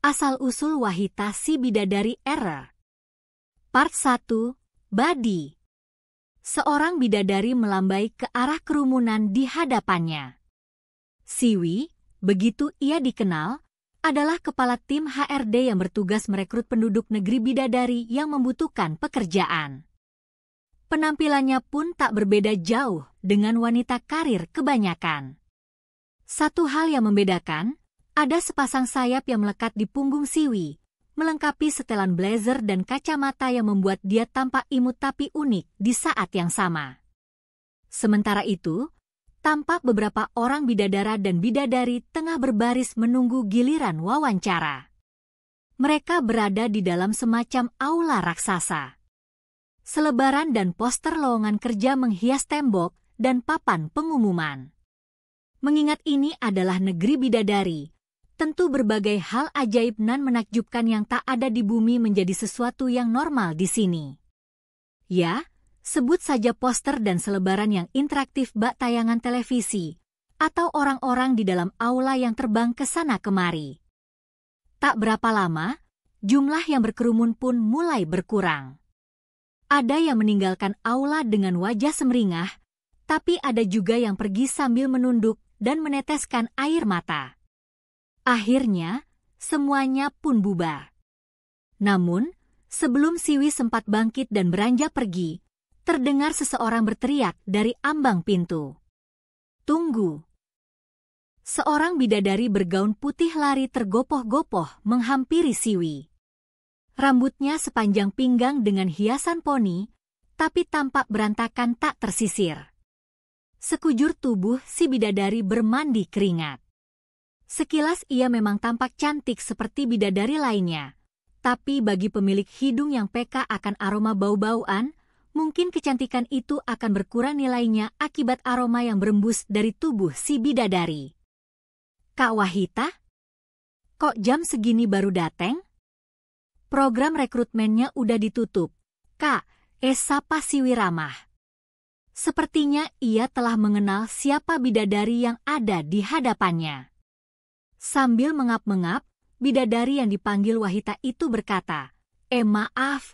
Asal-usul Wahita si Bidadari Error. Part 1, Badi. Seorang bidadari melambai ke arah kerumunan di hadapannya. Siwi, begitu ia dikenal, adalah kepala tim HRD yang bertugas merekrut penduduk negeri bidadari yang membutuhkan pekerjaan. Penampilannya pun tak berbeda jauh dengan wanita karir kebanyakan. Satu hal yang membedakan, ada sepasang sayap yang melekat di punggung Siwi, melengkapi setelan blazer dan kacamata yang membuat dia tampak imut tapi unik di saat yang sama. Sementara itu, tampak beberapa orang bidadara dan bidadari tengah berbaris menunggu giliran wawancara. Mereka berada di dalam semacam aula raksasa. Selebaran dan poster lowongan kerja menghias tembok dan papan pengumuman. Mengingat ini adalah negeri bidadari, tentu berbagai hal ajaib nan menakjubkan yang tak ada di bumi menjadi sesuatu yang normal di sini. Ya, sebut saja poster dan selebaran yang interaktif bak tayangan televisi, atau orang-orang di dalam aula yang terbang ke sana kemari. Tak berapa lama, jumlah yang berkerumun pun mulai berkurang. Ada yang meninggalkan aula dengan wajah semeringah, tapi ada juga yang pergi sambil menunduk dan meneteskan air mata. Akhirnya, semuanya pun bubar. Namun, sebelum Siwi sempat bangkit dan beranjak pergi, terdengar seseorang berteriak dari ambang pintu. "Tunggu!" Seorang bidadari bergaun putih lari tergopoh-gopoh menghampiri Siwi. Rambutnya sepanjang pinggang dengan hiasan poni, tapi tampak berantakan tak tersisir. Sekujur tubuh si bidadari bermandi keringat. Sekilas ia memang tampak cantik seperti bidadari lainnya, tapi bagi pemilik hidung yang peka akan aroma bau-bauan, mungkin kecantikan itu akan berkurang nilainya akibat aroma yang berembus dari tubuh si bidadari. "Kak Wahita? Kok jam segini baru dateng? Program rekrutmennya udah ditutup, Kak," sapa Siwi ramah. Sepertinya ia telah mengenal siapa bidadari yang ada di hadapannya. Sambil mengap-mengap, bidadari yang dipanggil Wahita itu berkata, Maaf.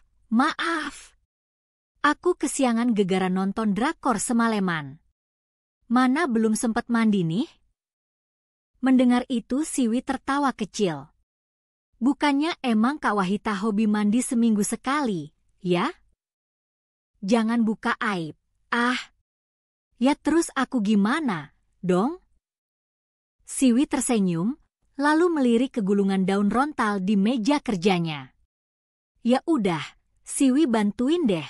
Aku kesiangan gegara nonton drakor semaleman. Mana belum sempat mandi nih?" Mendengar itu Siwi tertawa kecil. "Bukannya emang Kak Wahita hobi mandi seminggu sekali, ya? Jangan buka aib. Ya terus aku gimana, dong?" Siwi tersenyum, lalu melirik ke gulungan daun rontal di meja kerjanya. "Ya udah, Siwi bantuin deh."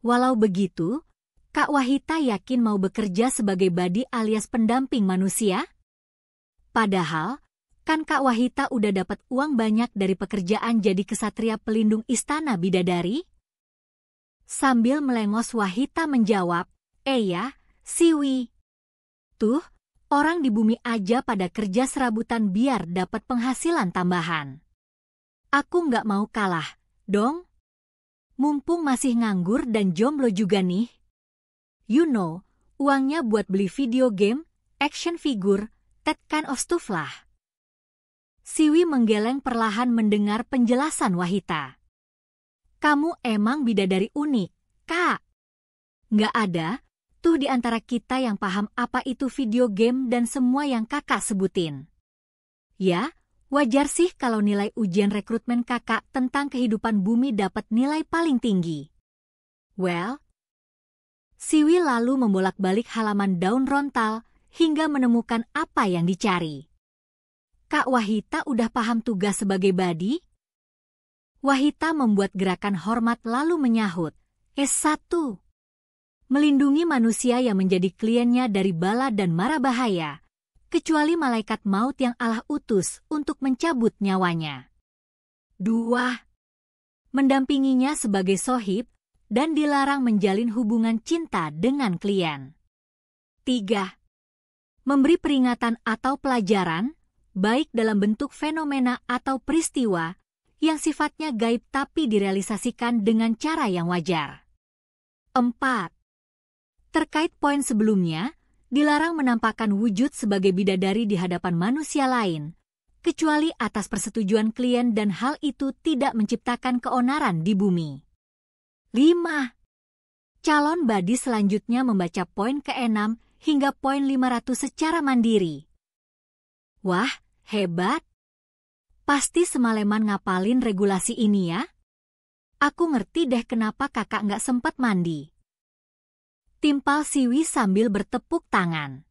Walau begitu, Kak Wahita yakin mau bekerja sebagai badi alias pendamping manusia? Padahal, kan Kak Wahita udah dapat uang banyak dari pekerjaan jadi kesatria pelindung istana bidadari? Sambil melengos Wahita menjawab, "Ya, Siwi. Tuh, orang di bumi aja pada kerja serabutan biar dapat penghasilan tambahan. Aku nggak mau kalah, dong. Mumpung masih nganggur dan jomblo juga nih. You know, uangnya buat beli video game, action figure, that kind of stuff lah." Siwi menggeleng perlahan mendengar penjelasan Wahita. "Kamu emang bidadari unik, Kak. Nggak ada tuh di antara kita yang paham apa itu video game dan semua yang kakak sebutin. Ya, wajar sih kalau nilai ujian rekrutmen kakak tentang kehidupan bumi dapat nilai paling tinggi." Well, Siwi lalu membolak-balik halaman daun rontal hingga menemukan apa yang dicari. Kak Wahita udah paham tugas sebagai badi? Wahita membuat gerakan hormat lalu menyahut, "S1. Melindungi manusia yang menjadi kliennya dari bala dan mara bahaya, kecuali malaikat maut yang Allah utus untuk mencabut nyawanya. 2. Mendampinginya sebagai sohib dan dilarang menjalin hubungan cinta dengan klien. 3. Memberi peringatan atau pelajaran, baik dalam bentuk fenomena atau peristiwa, yang sifatnya gaib tapi direalisasikan dengan cara yang wajar. 4. Terkait poin sebelumnya, dilarang menampakkan wujud sebagai bidadari di hadapan manusia lain, kecuali atas persetujuan klien dan hal itu tidak menciptakan keonaran di bumi. 5. Calon badi selanjutnya membaca poin ke-6 hingga poin 500 secara mandiri. Wah, hebat! Pasti semalaman ngapalin regulasi ini ya? Aku ngerti deh kenapa kakak nggak sempat mandi. Timpal Siwi sambil bertepuk tangan.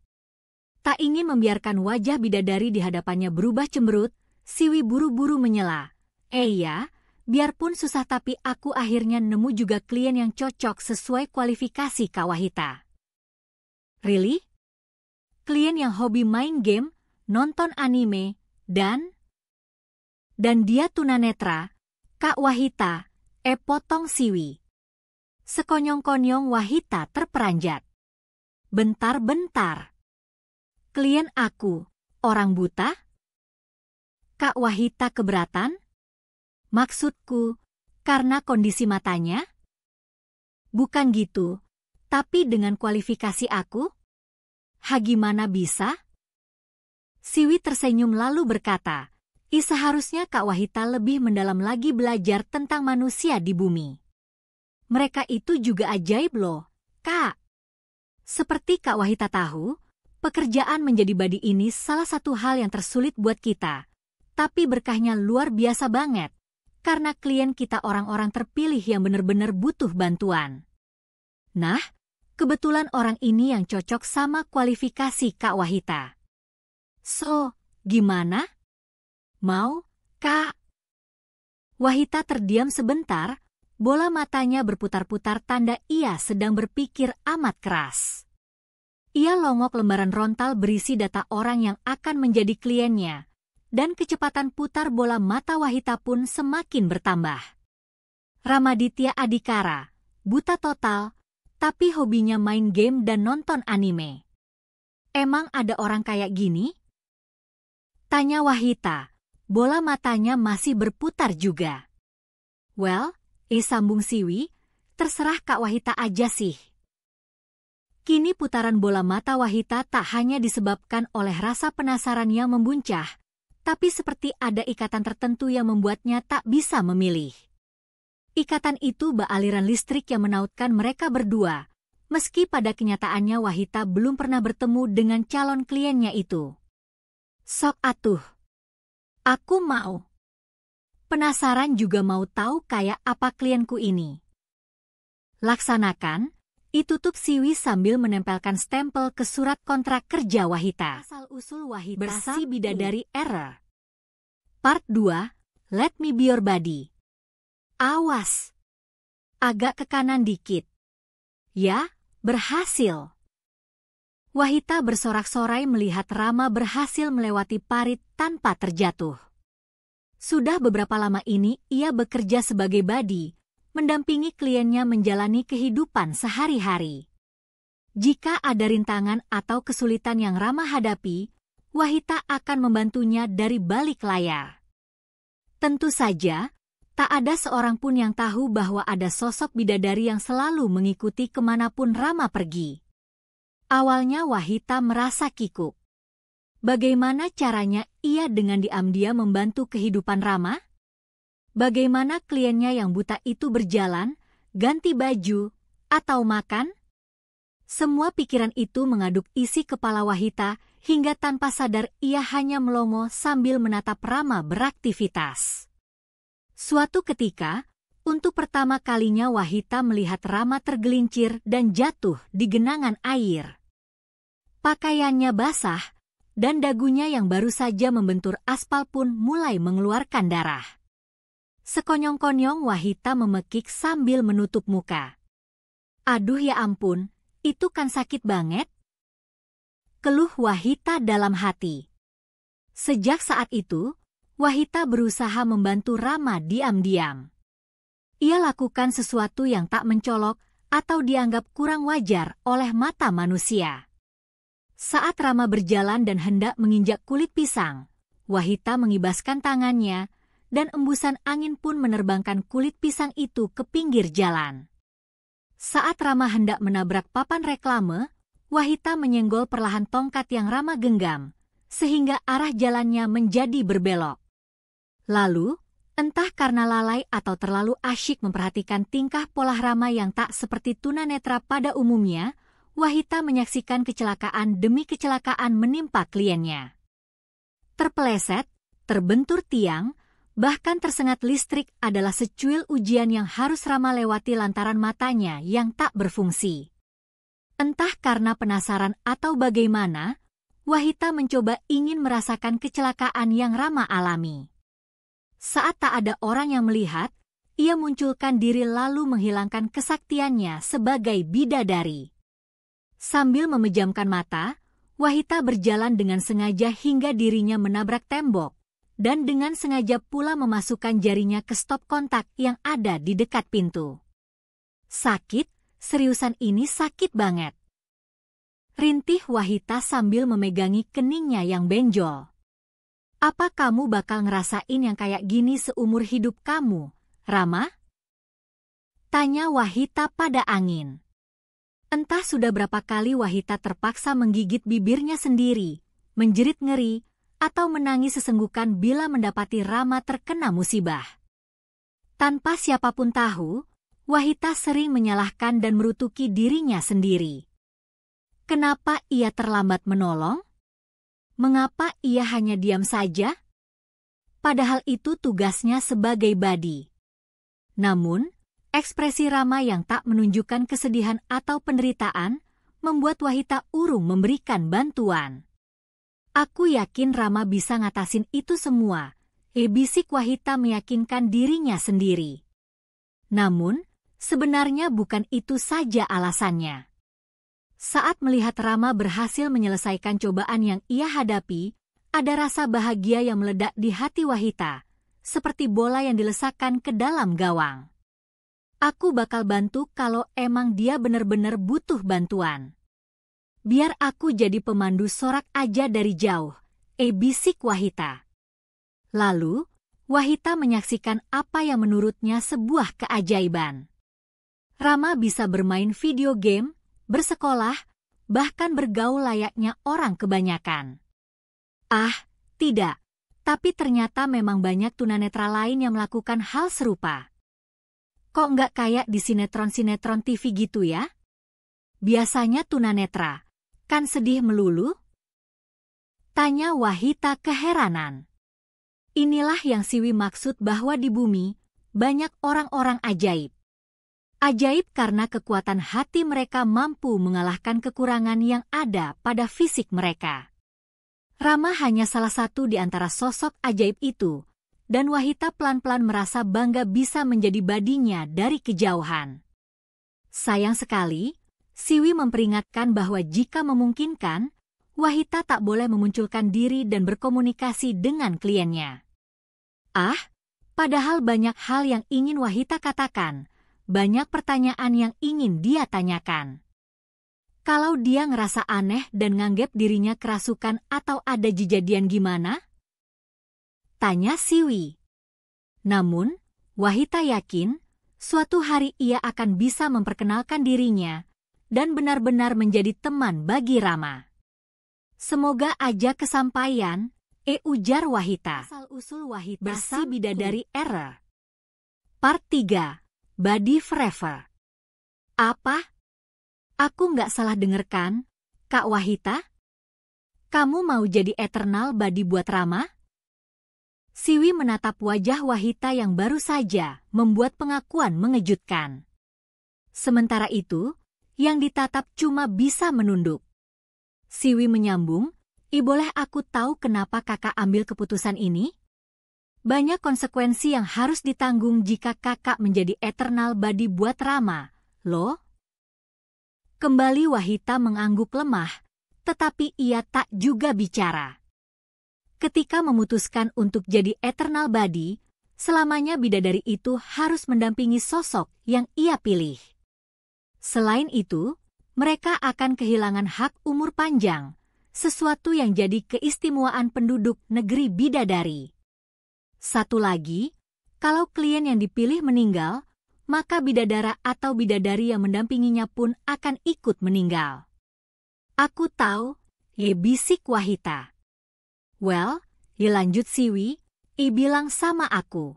Tak ingin membiarkan wajah bidadari di hadapannya berubah cemberut, Siwi buru-buru menyela. Ya, biarpun susah tapi aku akhirnya nemu juga klien yang cocok sesuai kualifikasi Kak Wahita. Really? Klien yang hobi main game, nonton anime, dan dia tunanetra, Kak Wahita, potong Siwi. Sekonyong-konyong Wahita terperanjat. Bentar-bentar. Klien aku, orang buta? Kak Wahita keberatan? Maksudku, karena kondisi matanya? Bukan gitu, tapi dengan kualifikasi aku? Gimana bisa? Siwi tersenyum lalu berkata, seharusnya Kak Wahita lebih mendalam lagi belajar tentang manusia di bumi. Mereka itu juga ajaib loh, Kak. Seperti Kak Wahita tahu, pekerjaan menjadi badi ini salah satu hal yang tersulit buat kita. Tapi berkahnya luar biasa banget, karena klien kita orang-orang terpilih yang benar-benar butuh bantuan. Nah, kebetulan orang ini yang cocok sama kualifikasi Kak Wahita. So, gimana? Mau, Kak? Wahita terdiam sebentar. Bola matanya berputar-putar tanda ia sedang berpikir amat keras. Ia longok lembaran rontal berisi data orang yang akan menjadi kliennya, dan kecepatan putar bola mata Wahita pun semakin bertambah. Ramaditya Adikara, buta total, tapi hobinya main game dan nonton anime. Emang ada orang kayak gini? Tanya Wahita, bola matanya masih berputar juga. Well, sambung Siwi, terserah Kak Wahita aja sih. Kini putaran bola mata Wahita tak hanya disebabkan oleh rasa penasaran yang membuncah, tapi seperti ada ikatan tertentu yang membuatnya tak bisa memilih. Ikatan itu aliran listrik yang menautkan mereka berdua, meski pada kenyataannya Wahita belum pernah bertemu dengan calon kliennya itu. Sok atuh. Aku mau. Penasaran juga mau tahu kayak apa klienku ini. Laksanakan, ditutup Siwi sambil menempelkan stempel ke surat kontrak kerja Wahita. Asal-usul Wahita bersih bidadari error. Part 2, Let Me Be Your Buddy. Awas. Agak ke kanan dikit. Ya, berhasil. Wahita bersorak-sorai melihat Rama berhasil melewati parit tanpa terjatuh. Sudah beberapa lama ini ia bekerja sebagai badi, mendampingi kliennya menjalani kehidupan sehari-hari. Jika ada rintangan atau kesulitan yang Rama hadapi, Wahita akan membantunya dari balik layar. Tentu saja, tak ada seorang pun yang tahu bahwa ada sosok bidadari yang selalu mengikuti kemanapun Rama pergi. Awalnya Wahita merasa kikuk. Bagaimana caranya ia dengan diam-diam membantu kehidupan Rama? Bagaimana kliennya yang buta itu berjalan, ganti baju, atau makan? Semua pikiran itu mengaduk isi kepala Wahita hingga tanpa sadar ia hanya melongo sambil menatap Rama beraktivitas. Suatu ketika, untuk pertama kalinya Wahita melihat Rama tergelincir dan jatuh di genangan air. Pakaiannya basah, dan dagunya yang baru saja membentur aspal pun mulai mengeluarkan darah. Sekonyong-konyong Wahita memekik sambil menutup muka. Aduh ya ampun, itu kan sakit banget. Keluh Wahita dalam hati. Sejak saat itu, Wahita berusaha membantu Rama diam-diam. Ia lakukan sesuatu yang tak mencolok atau dianggap kurang wajar oleh mata manusia. Saat Rama berjalan dan hendak menginjak kulit pisang, Wahita mengibaskan tangannya, dan embusan angin pun menerbangkan kulit pisang itu ke pinggir jalan. Saat Rama hendak menabrak papan reklame, Wahita menyenggol perlahan tongkat yang Rama genggam, sehingga arah jalannya menjadi berbelok. Lalu, entah karena lalai atau terlalu asyik memperhatikan tingkah pola Rama yang tak seperti tunanetra pada umumnya, Wahita menyaksikan kecelakaan demi kecelakaan menimpa kliennya. Terpeleset, terbentur tiang, bahkan tersengat listrik adalah secuil ujian yang harus Rama lewati lantaran matanya yang tak berfungsi. Entah karena penasaran atau bagaimana, Wahita mencoba ingin merasakan kecelakaan yang Rama alami. Saat tak ada orang yang melihat, ia munculkan diri lalu menghilangkan kesaktiannya sebagai bidadari. Sambil memejamkan mata, Wahita berjalan dengan sengaja hingga dirinya menabrak tembok, dan dengan sengaja pula memasukkan jarinya ke stop kontak yang ada di dekat pintu. Sakit, seriusan ini sakit banget. Rintih Wahita sambil memegangi keningnya yang benjol. Apa kamu bakal ngerasain yang kayak gini seumur hidup kamu, Rama? Tanya Wahita pada angin. Entah sudah berapa kali Wahita terpaksa menggigit bibirnya sendiri, menjerit ngeri, atau menangis sesenggukan bila mendapati Rama terkena musibah. Tanpa siapapun tahu, Wahita sering menyalahkan dan merutuki dirinya sendiri. Kenapa ia terlambat menolong? Mengapa ia hanya diam saja? Padahal itu tugasnya sebagai badi. Namun, ekspresi Rama yang tak menunjukkan kesedihan atau penderitaan membuat Wahita urung memberikan bantuan. Aku yakin Rama bisa ngatasin itu semua, bisik Wahita meyakinkan dirinya sendiri. Namun, sebenarnya bukan itu saja alasannya. Saat melihat Rama berhasil menyelesaikan cobaan yang ia hadapi, ada rasa bahagia yang meledak di hati Wahita, seperti bola yang dilesakkan ke dalam gawang. Aku bakal bantu kalau emang dia benar-benar butuh bantuan. Biar aku jadi pemandu sorak aja dari jauh, bisik Wahita. Lalu, Wahita menyaksikan apa yang menurutnya sebuah keajaiban. Rama bisa bermain video game, bersekolah, bahkan bergaul layaknya orang kebanyakan. Ah, tidak. Tapi ternyata memang banyak tunanetra lain yang melakukan hal serupa. Kok nggak kayak di sinetron-sinetron TV gitu ya? Biasanya tunanetra, kan sedih melulu? Tanya Wahita keheranan. Inilah yang Siwi maksud bahwa di bumi, banyak orang-orang ajaib. Ajaib karena kekuatan hati mereka mampu mengalahkan kekurangan yang ada pada fisik mereka. Rama hanya salah satu di antara sosok ajaib itu, dan Wahita pelan-pelan merasa bangga bisa menjadi badinya dari kejauhan. Sayang sekali, Siwi memperingatkan bahwa jika memungkinkan, Wahita tak boleh memunculkan diri dan berkomunikasi dengan kliennya. Padahal banyak hal yang ingin Wahita katakan, banyak pertanyaan yang ingin dia tanyakan. Kalau dia ngerasa aneh dan nganggep dirinya kerasukan atau ada kejadian gimana? Tanya Siwi. Namun, Wahita yakin, suatu hari ia akan bisa memperkenalkan dirinya dan benar-benar menjadi teman bagi Rama. Semoga aja kesampaian, ujar Wahita. Asal-usul Wahita bersih bidadari error. Part 3. Badi Forever. Apa? Aku nggak salah denger kan, Kak Wahita? Kamu mau jadi eternal badi buat Rama? Siwi menatap wajah Wahita yang baru saja membuat pengakuan mengejutkan. Sementara itu, yang ditatap cuma bisa menunduk. Siwi menyambung, boleh aku tahu kenapa kakak ambil keputusan ini? Banyak konsekuensi yang harus ditanggung jika kakak menjadi eternal badi buat Rama, loh. Kembali Wahita mengangguk lemah, tetapi ia tak juga bicara. Ketika memutuskan untuk jadi eternal badi, selamanya bidadari itu harus mendampingi sosok yang ia pilih. Selain itu, mereka akan kehilangan hak umur panjang, sesuatu yang jadi keistimewaan penduduk negeri bidadari. Satu lagi, kalau klien yang dipilih meninggal, maka bidadara atau bidadari yang mendampinginya pun akan ikut meninggal. Aku tahu, bisik Wahita. Well, ya lanjut Siwi, bilang sama aku.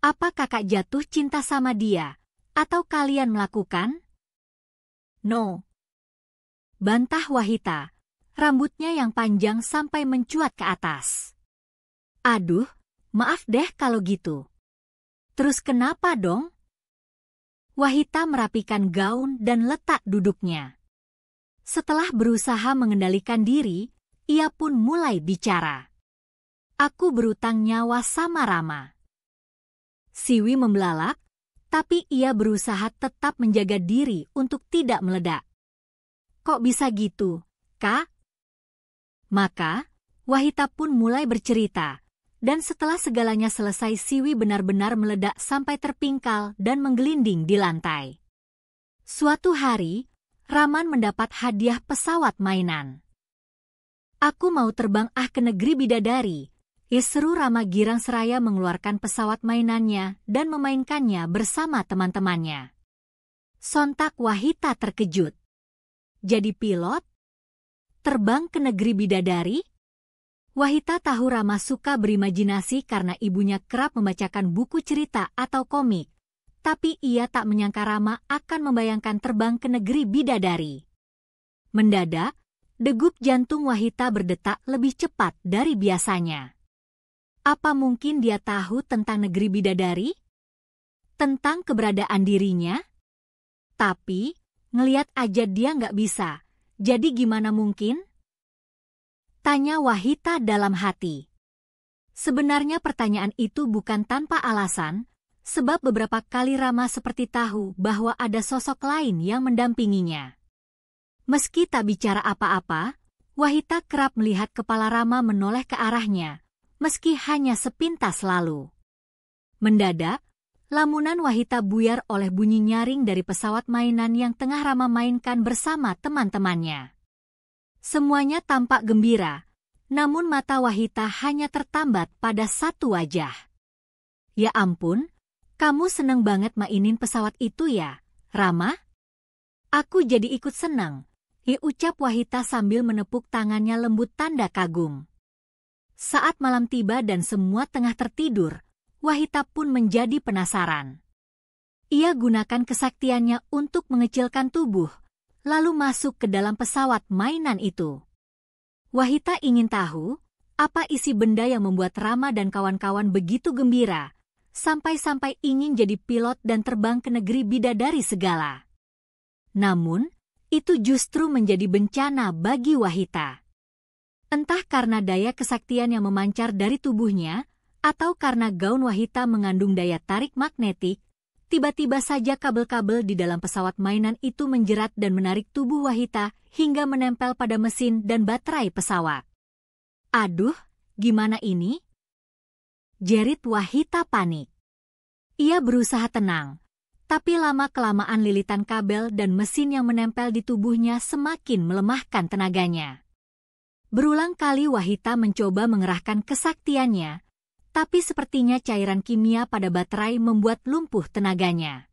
Apa kakak jatuh cinta sama dia? Atau kalian melakukan? No. Bantah Wahita, rambutnya yang panjang sampai mencuat ke atas. Aduh, maaf deh kalau gitu. Terus kenapa dong? Wahita merapikan gaun dan letak duduknya. Setelah berusaha mengendalikan diri, ia pun mulai bicara. Aku berutang nyawa sama Rama. Siwi membelalak, tapi ia berusaha tetap menjaga diri untuk tidak meledak. Kok bisa gitu, Kak? Maka, Wahita pun mulai bercerita, dan setelah segalanya selesai Siwi benar-benar meledak sampai terpingkal dan menggelinding di lantai. Suatu hari, Raman mendapat hadiah pesawat mainan. Aku mau terbang ke negeri bidadari, seru Rama girang seraya mengeluarkan pesawat mainannya dan memainkannya bersama teman-temannya. Sontak Wahita terkejut. Jadi pilot? Terbang ke negeri bidadari? Wahita tahu Rama suka berimajinasi karena ibunya kerap membacakan buku cerita atau komik. Tapi ia tak menyangka Rama akan membayangkan terbang ke negeri bidadari. Mendadak, degup jantung Wahita berdetak lebih cepat dari biasanya. Apa mungkin dia tahu tentang negeri bidadari? Tentang keberadaan dirinya? Tapi, ngeliat aja dia nggak bisa. Jadi gimana mungkin? Tanya Wahita dalam hati. Sebenarnya pertanyaan itu bukan tanpa alasan, sebab beberapa kali Rama seperti tahu bahwa ada sosok lain yang mendampinginya. Meski tak bicara apa-apa, Wahita kerap melihat kepala Rama menoleh ke arahnya, meski hanya sepintas lalu. Mendadak, lamunan Wahita buyar oleh bunyi nyaring dari pesawat mainan yang tengah Rama mainkan bersama teman-temannya. Semuanya tampak gembira, namun mata Wahita hanya tertambat pada satu wajah. Ya ampun, kamu seneng banget mainin pesawat itu ya, Rama? Aku jadi ikut senang, ucap Wahita sambil menepuk tangannya lembut tanda kagum. Saat malam tiba dan semua tengah tertidur, Wahita pun menjadi penasaran. Ia gunakan kesaktiannya untuk mengecilkan tubuh, lalu masuk ke dalam pesawat mainan itu. Wahita ingin tahu, apa isi benda yang membuat Rama dan kawan-kawan begitu gembira, sampai-sampai ingin jadi pilot dan terbang ke negeri bidadari segala. Namun, itu justru menjadi bencana bagi Wahita. Entah karena daya kesaktian yang memancar dari tubuhnya, atau karena gaun Wahita mengandung daya tarik magnetik, tiba-tiba saja kabel-kabel di dalam pesawat mainan itu menjerat dan menarik tubuh Wahita hingga menempel pada mesin dan baterai pesawat. Aduh, gimana ini? Jerit Wahita panik. Ia berusaha tenang, tapi lama-kelamaan lilitan kabel dan mesin yang menempel di tubuhnya semakin melemahkan tenaganya. Berulang kali Wahita mencoba mengerahkan kesaktiannya, tapi sepertinya cairan kimia pada baterai membuat lumpuh tenaganya.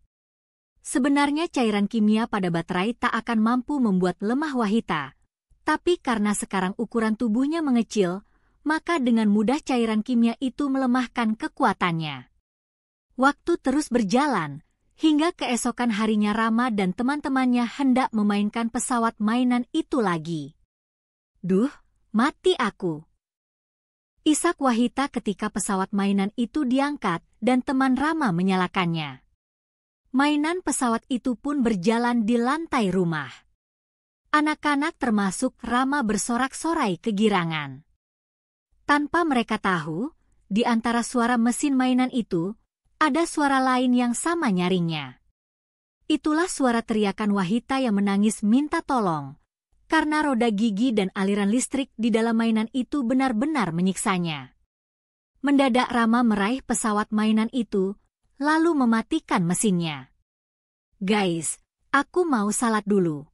Sebenarnya cairan kimia pada baterai tak akan mampu membuat lemah Wahita, tapi karena sekarang ukuran tubuhnya mengecil, maka dengan mudah cairan kimia itu melemahkan kekuatannya. Waktu terus berjalan, hingga keesokan harinya Rama dan teman-temannya hendak memainkan pesawat mainan itu lagi. Duh, mati aku! Isak Wahita ketika pesawat mainan itu diangkat dan teman Rama menyalakannya. Mainan pesawat itu pun berjalan di lantai rumah. Anak-anak termasuk Rama bersorak-sorai kegirangan. Tanpa mereka tahu, di antara suara mesin mainan itu, ada suara lain yang sama nyaringnya. Itulah suara teriakan Wahita yang menangis minta tolong, karena roda gigi dan aliran listrik di dalam mainan itu benar-benar menyiksanya. Mendadak Rama meraih pesawat mainan itu, lalu mematikan mesinnya. Guys, aku mau salat dulu.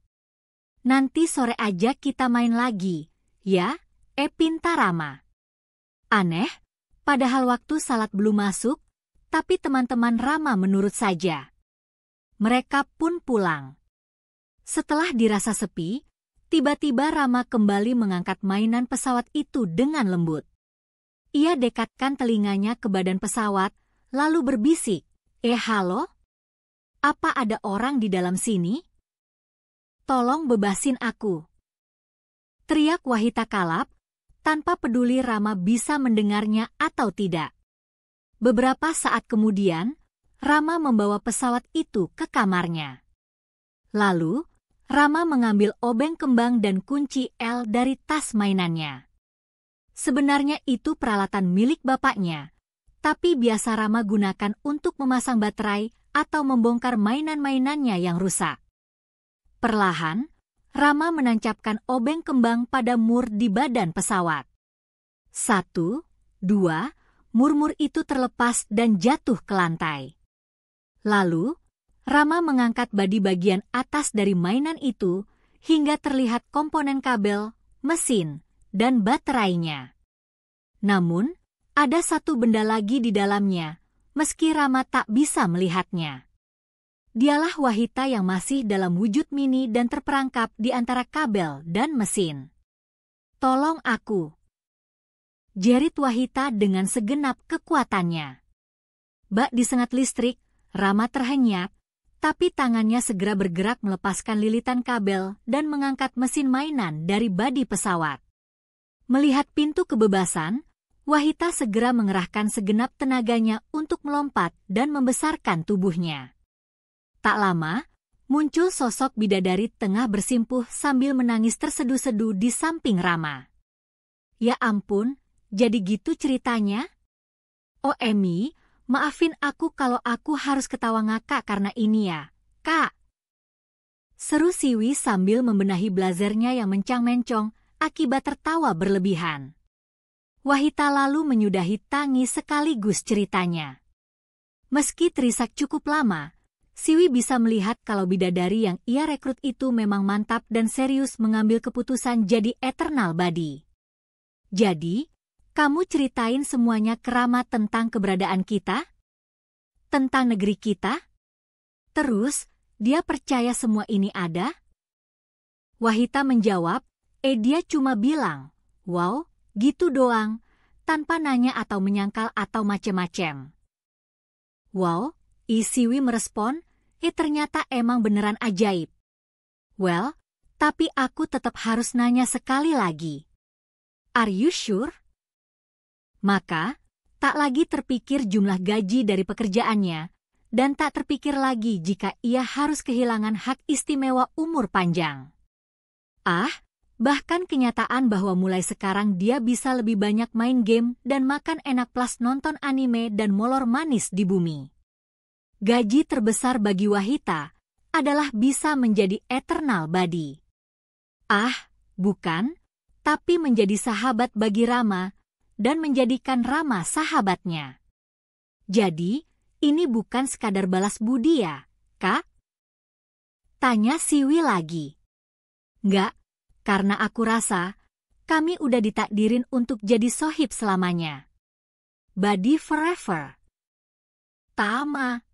Nanti sore aja kita main lagi, ya? Pinta Rama. Aneh, padahal waktu salat belum masuk, tapi teman-teman Rama menurut saja. Mereka pun pulang. Setelah dirasa sepi, Tiba-tiba Rama kembali mengangkat mainan pesawat itu dengan lembut. Ia dekatkan telinganya ke badan pesawat, lalu berbisik, halo? Apa ada orang di dalam sini? Tolong bebasin aku. Teriak Wahita kalap, tanpa peduli Rama bisa mendengarnya atau tidak. Beberapa saat kemudian, Rama membawa pesawat itu ke kamarnya. Lalu, Rama mengambil obeng kembang dan kunci L dari tas mainannya. Sebenarnya itu peralatan milik bapaknya, tapi biasa Rama gunakan untuk memasang baterai atau membongkar mainan-mainannya yang rusak. Perlahan, Rama menancapkan obeng kembang pada mur di badan pesawat. 1, 2, mur-mur itu terlepas dan jatuh ke lantai. Lalu, Rama mengangkat badi bagian atas dari mainan itu hingga terlihat komponen kabel, mesin, dan baterainya. Namun, ada satu benda lagi di dalamnya, meski Rama tak bisa melihatnya. Dialah Wahita yang masih dalam wujud mini dan terperangkap di antara kabel dan mesin. Tolong aku. Jerit Wahita dengan segenap kekuatannya. Bak disengat listrik, Rama terhenyak, tapi tangannya segera bergerak melepaskan lilitan kabel dan mengangkat mesin mainan dari badi pesawat. Melihat pintu kebebasan, Wahita segera mengerahkan segenap tenaganya untuk melompat dan membesarkan tubuhnya. Tak lama, muncul sosok bidadari tengah bersimpuh sambil menangis terseduh-seduh di samping Rama. Ya ampun, jadi gitu ceritanya? Oh Emi, maafin aku kalau aku harus ketawa ngakak karena ini ya, Kak. Seru Siwi sambil membenahi blazernya yang mencang-mencong akibat tertawa berlebihan. Wahita lalu menyudahi tangis sekaligus ceritanya. Meski terisak cukup lama, Siwi bisa melihat kalau bidadari yang ia rekrut itu memang mantap dan serius mengambil keputusan jadi Eternal Body. Jadi, kamu ceritain semuanya ke Rama tentang keberadaan kita? Tentang negeri kita? Terus, dia percaya semua ini ada? Wahita menjawab, dia cuma bilang, wow, gitu doang, tanpa nanya atau menyangkal atau macem-macem. Wow, Siwi merespon, ternyata emang beneran ajaib. Well, tapi aku tetap harus nanya sekali lagi. Are you sure? Maka, tak lagi terpikir jumlah gaji dari pekerjaannya, dan tak terpikir lagi jika ia harus kehilangan hak istimewa umur panjang. Bahkan kenyataan bahwa mulai sekarang dia bisa lebih banyak main game dan makan enak plus nonton anime dan molor manis di bumi. Gaji terbesar bagi Wahita adalah bisa menjadi Eternal Body. Bukan, tapi menjadi sahabat bagi Rama dan menjadikan Rama sahabatnya. Jadi, ini bukan sekadar balas budi ya, Kak? Tanya Siwi lagi. Nggak, karena aku rasa kami udah ditakdirin untuk jadi sohib selamanya. Body forever. Tama.